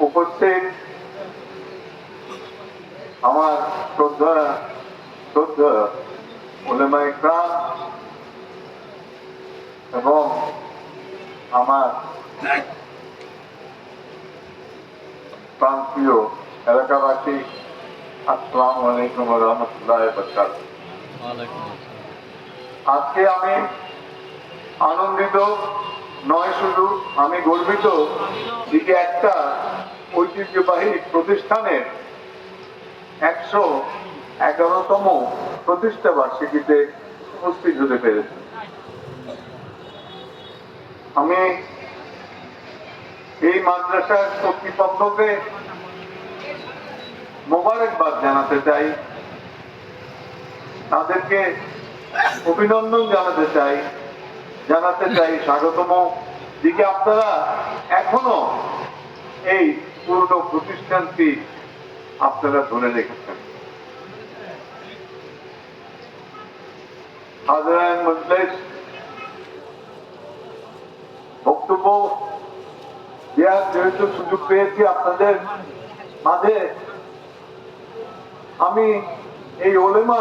উপস্থিত আমার শ্রদ্ধা উলেমা ইকরাম এবং আমার প্রান্তীয় এলাকাবাসী, আসসালামু আলাইকুম ওয়া রাহমাতুল্লাহি ওয়া বারাকাতুহু। আজকে আমি আনন্দিত নয়, শুধু আমি গর্বিত যে একটা ঐতিহ্যবাহী প্রতিষ্ঠানের 111তম প্রতিষ্ঠা বার্ষিকীতে উপস্থিত হতে পেরেছি। আমি এই মাদ্রাসার কর্তৃপক্ষকে মোবারকবাদ জানাতে চাই, তাদেরকে অভিনন্দন জানাতে চাই, স্বাগতম দিকে আপনারা এখনো এই পুরনো প্রতিষ্ঠানটি আপনারা ধরে রেখেছেন। হাজরান মজলিস, বক্তব্য দেওয়ার যেহেতু সুযোগ পেয়েছি আপনাদের মাঝে, আমি এই ওলেমা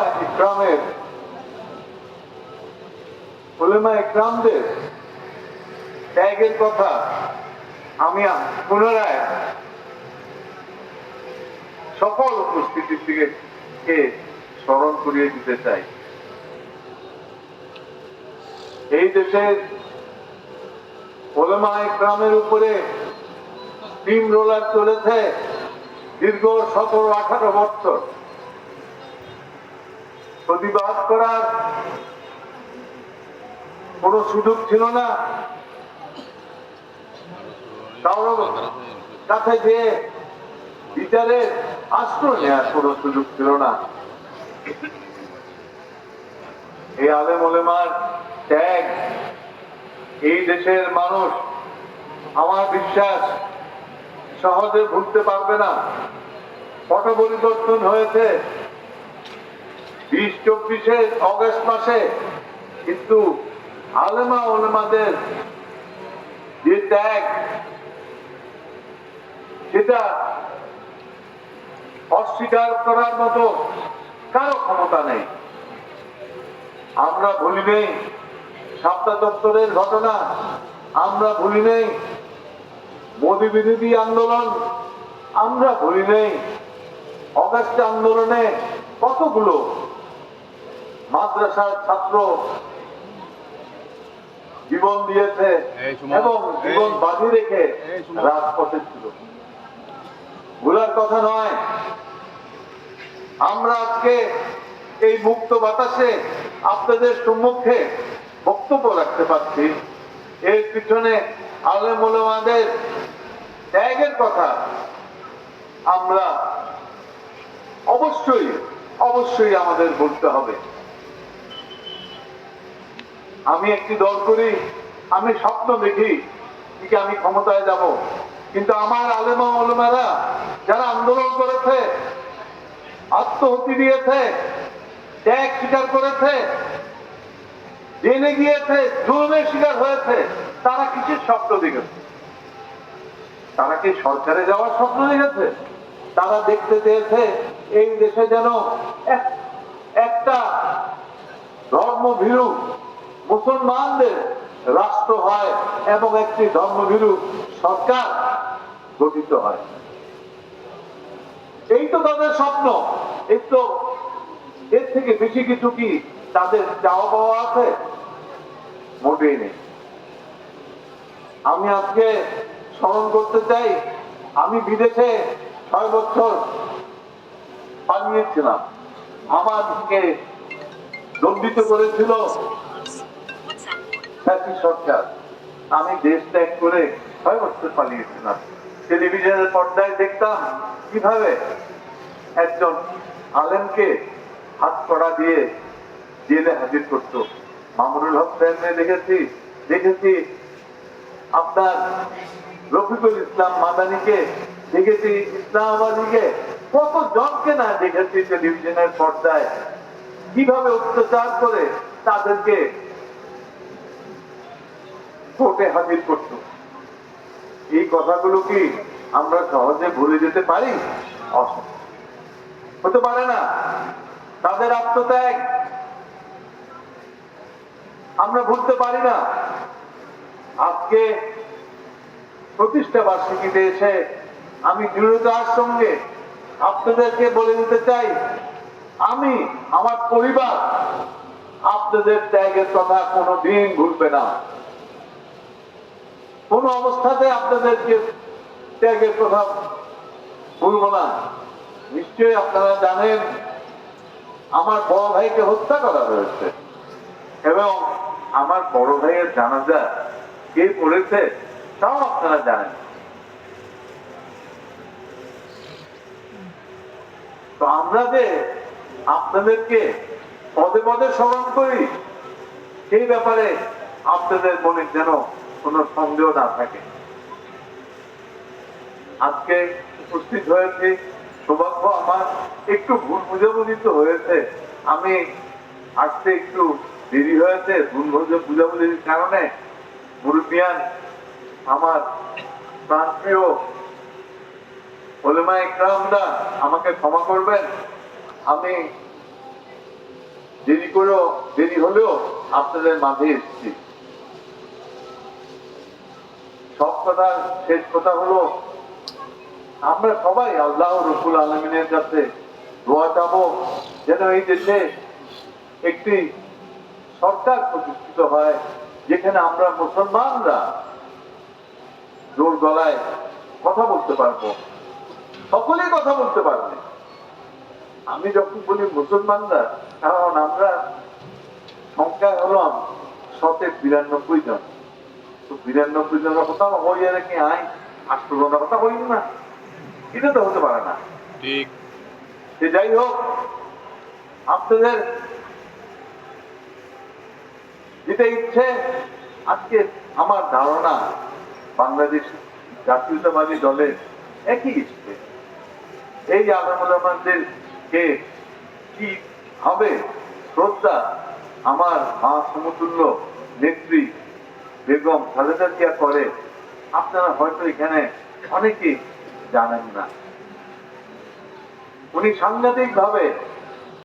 ইকরামদের ত্যাগের কথা আমি পুনরায় সকল উপস্থিতির দিকে স্মরণ করিয়ে দিতে চাই। এই দেশের ওলেমা ইকরামের উপরে স্টিম রোলার চলেছে দীর্ঘ 17-18 বছর। প্রতিবাদ করার কোন সুযোগ ছিল না, কারোর কাছে যে বিচারের আশ্রয় নেওয়ার কোন সুযোগ ছিল না। এই আলেম ওলেমার ত্যাগ এই দেশের মানুষ, আমার বিশ্বাস, সহজে ভুলতে পারবে না। পট পরিবর্তন হয়েছে 2024 অগস্ট মাসে, কিন্তু আলেমা ওলেমাদের যে ত্যাগ, সেটা অস্বীকার করার মতো কারো ক্ষমতা নেই। আমরা ভুলি নেই শাপলা চত্বরের ঘটনা, আমরা ভুলি নেই মোদী বিরোধী আন্দোলন, আমরা ভুলি নেই অগস্ট আন্দোলনে কতগুলো মাদ্রাসার ছাত্র জীবন দিয়েছে এবং জীবন বাজি রেখে রাজপথে ছিল। ভুলার কথা নয়। আমরা আজকে এই মুক্ত বাতাসে আপনাদের সম্মুখে বক্তব্য রাখতে পারছি, এর পিছনে আলেম ওলামাদের ত্যাগের কথা আমরা অবশ্যই আমাদের বলতে হবে। আমি একটি দল করি, আমি স্বপ্ন দেখি যে আমি ক্ষমতায় যাব, কিন্তু আমার আলেমা ওলামারা যারা আন্দোলন করেছে, আত্মহতি দিয়েছে, ত্যাগ স্বীকার করেছে, জেনে গিয়েছে, জুলুমের শিকার হয়েছে, তারা কিসের স্বপ্ন দেখেছে? তারা কি সরকারে যাওয়ার স্বপ্ন দেখেছে? তারা দেখতে চেয়েছে এই দেশে যেন একটা ধর্মভীরু মুসলমানদের রাষ্ট্র হয় এবং একটি ধর্মভীরু সরকার গঠিত হয়। এই তো তাদের স্বপ্ন। এর থেকে বেশি কিছু কি তাদের চাওয়া পাওয়া আছে? মোটেই নেই। আমি আজকে স্মরণ করতে চাই, আমি বিদেশে 6 বছর পালিয়েছিলাম। আমাকে দণ্ডিত করেছিল সরকার। আমি দেশ ত্যাগ করে 6 বছর পালিয়েছিলাম। টেলিভিশনের পর্দায় দেখতাম কিভাবে একজন আলেমকে হাত কড়া দিয়ে জেলে হাজির করত। মামুনুল হক সাহেবকে দেখেছি, আপনার রফিকুল ইসলাম মাদানিকে দেখেছি, ইসলামাবাদীকে, কত জনকে না দেখেছি টেলিভিশনের পর্দায় কিভাবে অত্যাচার করে তাদেরকে কোর্টে হাজির করত। এই কথাগুলো কি আমরা সহজে ভুলে যেতে পারি? অসম্ভব, হতে পারে না। তাদের আত্মত্যাগ আমরা ভুলতে পারি না। আজকে প্রতিষ্ঠা বার্ষিকীতে এসে আমি দৃঢ়তার সঙ্গে আপনাদেরকে বলে দিতে চাই, আমি আমার পরিবার আপনাদের ত্যাগের কথা কোনোদিন ভুলবে না। কোন অবস্থাতে আপনাদেরকে ত্যাগের কথা ভুলব না। নিশ্চয়ই আপনারা জানেন আমার বড় ভাইকে হত্যা করা হয়েছে এবং আমার বড় ভাইয়ের জানাজা কে পড়েছে তাও আপনারা জানেন। তো আমরা যে আপনাদেরকে পদে পদে স্মরণ করি সেই ব্যাপারে আপনাদের মনে যেন কোনো সন্দেহ না থাকে। আজকে উপস্থিত হয়েছে, সৌভাগ্য আমার একটু ভুল বুঝাবুঝি তো হয়েছে, আমি আসতে একটু দেরি হয়েছে। ভুল বুঝাবুঝির কারণে মুরব্বিয়ান আমার প্রাণপ্রিয় ওলেমা ইকরামরা আমাকে ক্ষমা করবেন। আমি দেরি হলেও আপনাদের মাঝে এসেছি। সব কথার শেষ কথা হলো, আমরা সবাই আল্লাহ রব্বুল আলামিনের কাছে দোয়া চাবো যেন এই দেশে একটি সরকার প্রতিষ্ঠিত হয় যেখানে আমরা মুসলমানরা জোর গলায় কথা বলতে পারবো, সকলেই কথা বলতে পারবে। আমি যখন বলি মুসলমানরা, কারণ আমরা সংখ্যা হলাম 92 জন। তো 92 জনের কথা হইয়া রেখে আই 8 জনের কথা হইল না, এটা তো হতে পারে না। ঠিক, যাই হোক, আপনাদের যেটা ইচ্ছে, আজকে আমার ধারণা বাংলাদেশ জাতীয়তাবাদী দলের একই ইচ্ছে। এই আলেম কে কি হবে শ্রদ্ধা আমার মা সমতুল্য নেত্রী বেগম খালেদা জিয়া করে, আপনারা হয়তো এখানে অনেকেই জানেন না। উনি সাংঘাতিক ভাবে